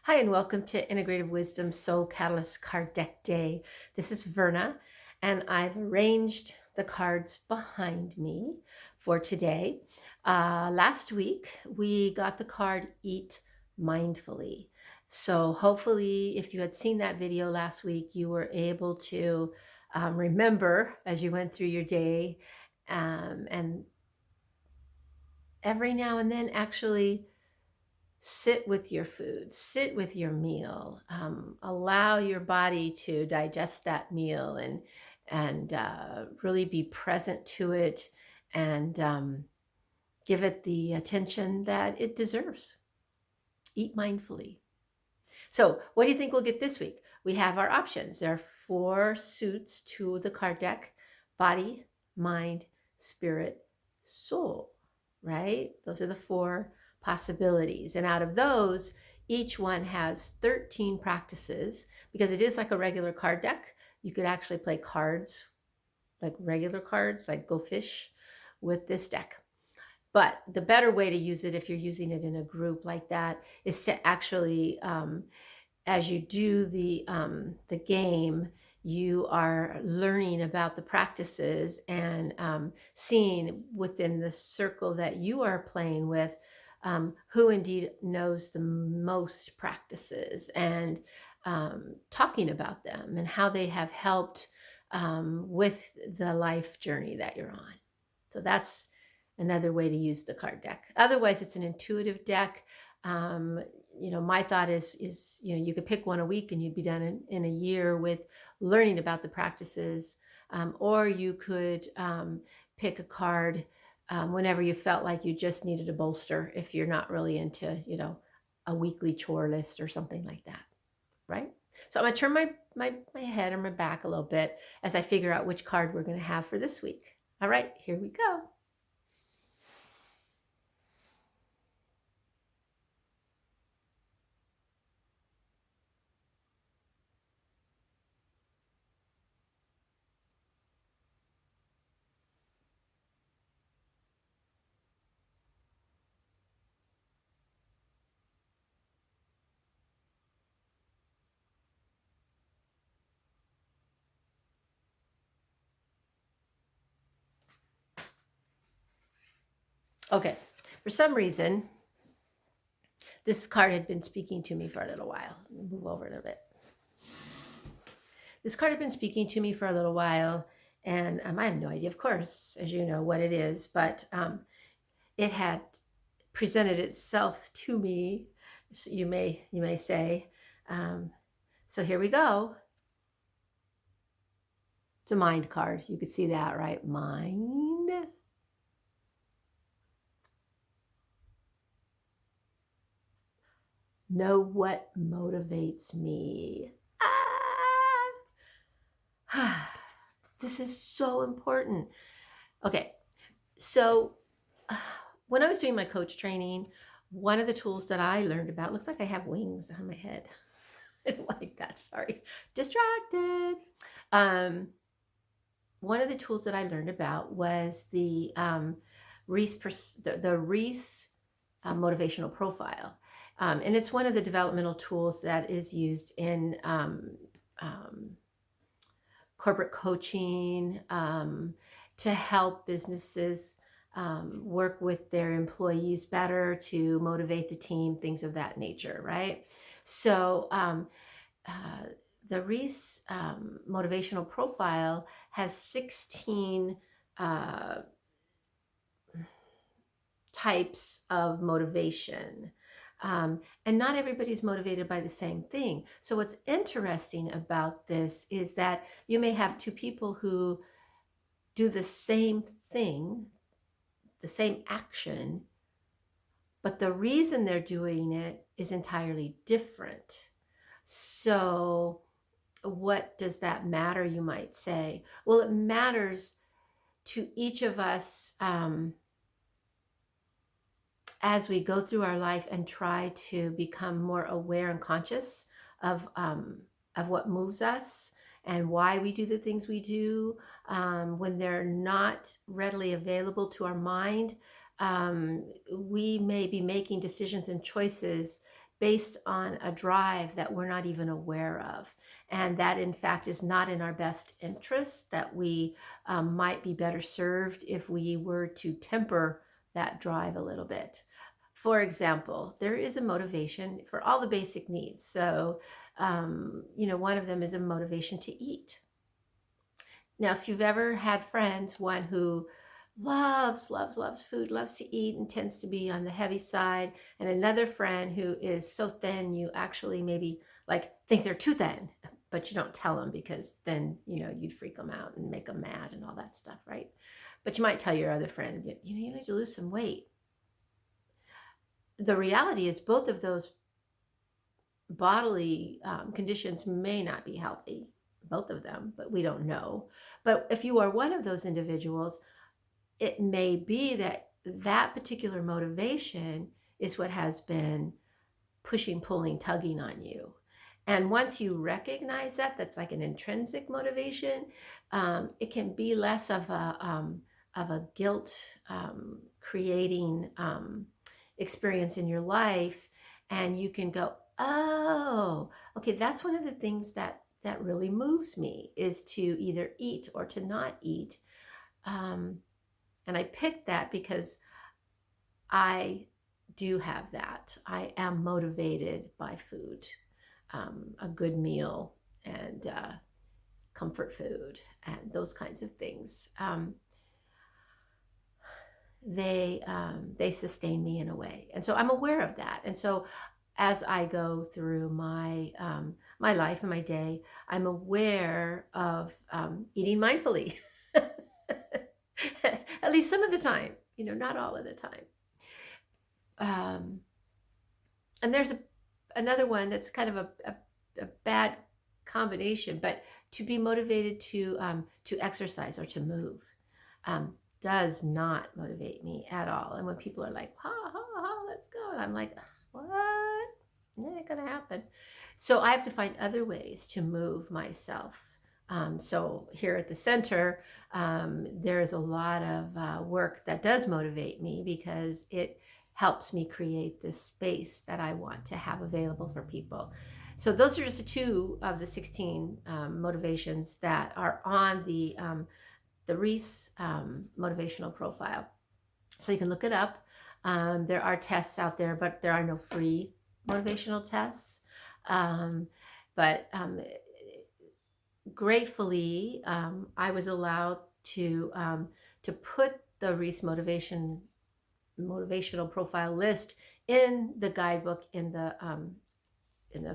Hi, and welcome to Integrative Wisdom Soul Catalyst Card Deck Day. This is Verna, and I've arranged the cards behind me for today. Last week, we got the card Eat Mindfully. So, hopefully, if you had seen that video last week, you were able to remember as you went through your day and every now and then actually sit with your food, sit with your meal, allow your body to digest that meal and really be present to it and give it the attention that it deserves. Eat mindfully. So, what do you think we'll get this week? We have our options. There are four suits to the card deck: body, mind, spirit, soul, right? Those are the four possibilities. And out of those, each one has 13 practices because it is like a regular card deck. You could actually play cards like regular cards, like Go Fish, with this deck. But the better way to use it, if you're using it in a group like that, is to actually as you do the game, you are learning about the practices and seeing within the circle that you are playing with who indeed knows the most practices and talking about them and how they have helped with the life journey that you're on. So that's another way to use the card deck. Otherwise, it's an intuitive deck. Um, my thought is you could pick one a week and you'd be done in a year with learning about the practices, or you could pick a card whenever you felt like you just needed a bolster if you're not really into a weekly chore list or something like that, right? So I'm going to turn my head or my back a little bit as I figure out which card we're going to have for this week. All right, here we go. Okay, for some reason, this card had been speaking to me for a little while. Let me move over a little bit. This card had been speaking to me for a little while, and I have no idea, of course, as you know, what it is, but it had presented itself to me, you may say. Um, so here we go. It's a mind card. You could see that, right? Mind. Know what motivates me. Ah, this is so important. Okay, so when I was doing my coach training, one of the tools that I learned about, looks like I have wings on my head. I don't like that, sorry. Distracted. Um, One of the tools that I learned about was the Reese motivational profile. And it's one of the developmental tools that is used in um, corporate coaching to help businesses work with their employees better, to motivate the team, things of that nature, right? So uh, the Reese motivational profile has 16 uh, types of motivation. And not everybody's motivated by the same thing. So, what's interesting about this is that you may have two people who do the same thing, the same action, but the reason they're doing it is entirely different. So, what does that matter, you might say? Well, it matters to each of us as we go through our life and try to become more aware and conscious of what moves us and why we do the things we do. When they're not readily available to our mind, we may be making decisions and choices based on a drive that we're not even aware of. And that, in fact, is not in our best interest, that we might be better served if we were to temper that drive a little bit. For example, there is a motivation for all the basic needs. So, one of them is a motivation to eat. Now, if you've ever had friends, one who loves food, loves to eat, and tends to be on the heavy side, and another friend who is so thin you actually maybe like think they're too thin, but you don't tell them because then, you'd freak them out and make them mad and all that stuff, right? But you might tell your other friend, you need to lose some weight. The reality is both of those bodily conditions may not be healthy, both of them, but we don't know. But if you are one of those individuals, it may be that that particular motivation is what has been pushing, pulling, tugging on you. And once you recognize that, that's like an intrinsic motivation, it can be less of a guilt creating experience in your life. And you can go, oh, okay, that's one of the things that really moves me, is to either eat or to not eat. And I picked that because I do have that. I am motivated by food, a good meal, and comfort food, and those kinds of things. They sustain me in a way, and so I'm aware of that. And so as I go through my my life and my day, I'm aware of eating mindfully. At least some of the time, not all of the time. And there's another one that's kind of a bad combination, but to be motivated to exercise or to move does not motivate me at all. And when people are like, ha, ha, ha, let's go. And I'm like, what? It ain't gonna happen. So I have to find other ways to move myself. So here at the center, there's a lot of work that does motivate me because it helps me create this space that I want to have available for people. So those are just two of the 16 motivations that are on the Reese motivational profile. So you can look it up. There are tests out there, but there are no free motivational tests. But gratefully, I was allowed to put the Reese motivational profile list in the guidebook, in the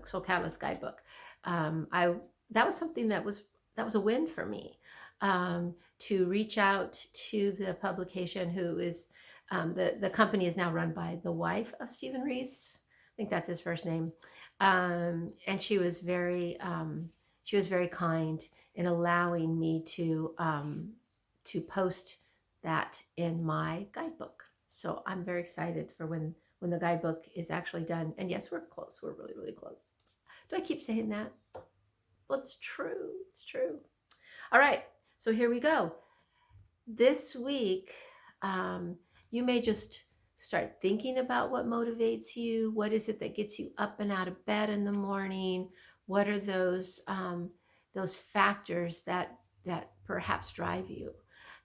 Soul Catalyst guidebook. That was something that was a win for me, to reach out to the publication, who is the company is now run by the wife of Stephen Reese. I think that's his first name, and she was very kind in allowing me to post that in my guidebook. So I'm very excited for when the guidebook is actually done. And yes, we're close. We're really, really close. Do I keep saying that? Well, it's true. It's true. All right. So here we go. This week, you may just start thinking about what motivates you. What is it that gets you up and out of bed in the morning? What are those factors that perhaps drive you?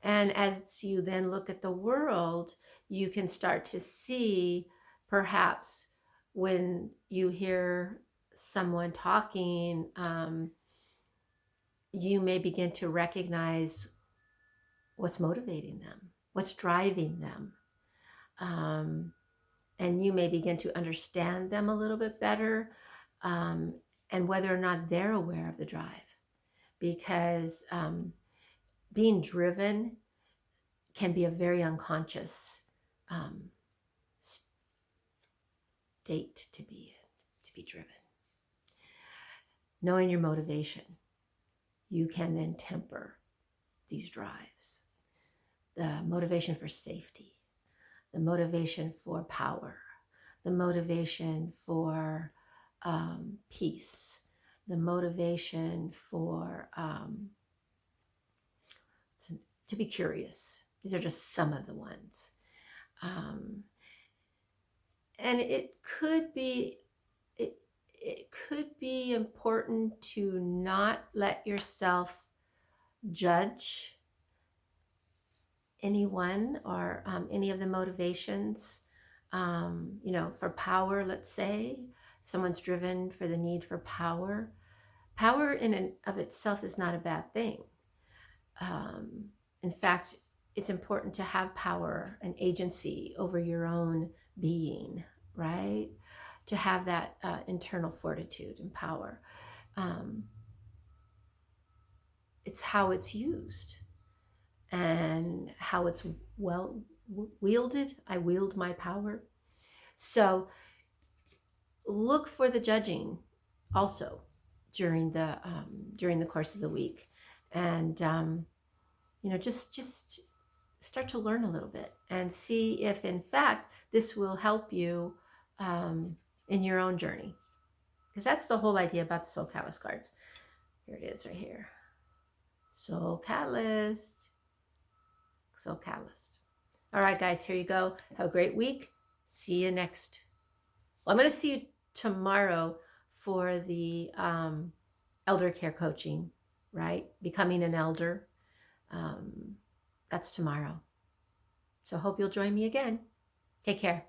And as you then look at the world, you can start to see, perhaps when you hear someone talking, you may begin to recognize what's motivating them, what's driving them. And you may begin to understand them a little bit better, and whether or not they're aware of the drive. Because being driven can be a very unconscious state to be in, to be driven. Knowing your motivation, you can then temper these drives. The motivation for safety, the motivation for power, the motivation for peace, the motivation for to be curious. These are just some of the ones. And it could be it could be important to not let yourself judge anyone or any of the motivations, for power, let's say. Someone's driven for the need for power. Power in and of itself is not a bad thing. Um, in fact, it's important to have power and agency over your own being, right? To have that internal fortitude and power. Um, it's how it's used and how it's well wielded. I wield my power. So look for the judging also during the course of the week, and just start to learn a little bit and see if in fact this will help you in your own journey, because that's the whole idea about the Soul Catalyst cards. Here it is right here. Soul Catalyst. Soul Catalyst. All right, guys, here you go. Have a great week. See you next. Well, I'm going to see you tomorrow for the elder care coaching, right? Becoming an elder. That's tomorrow. So hope you'll join me again. Take care.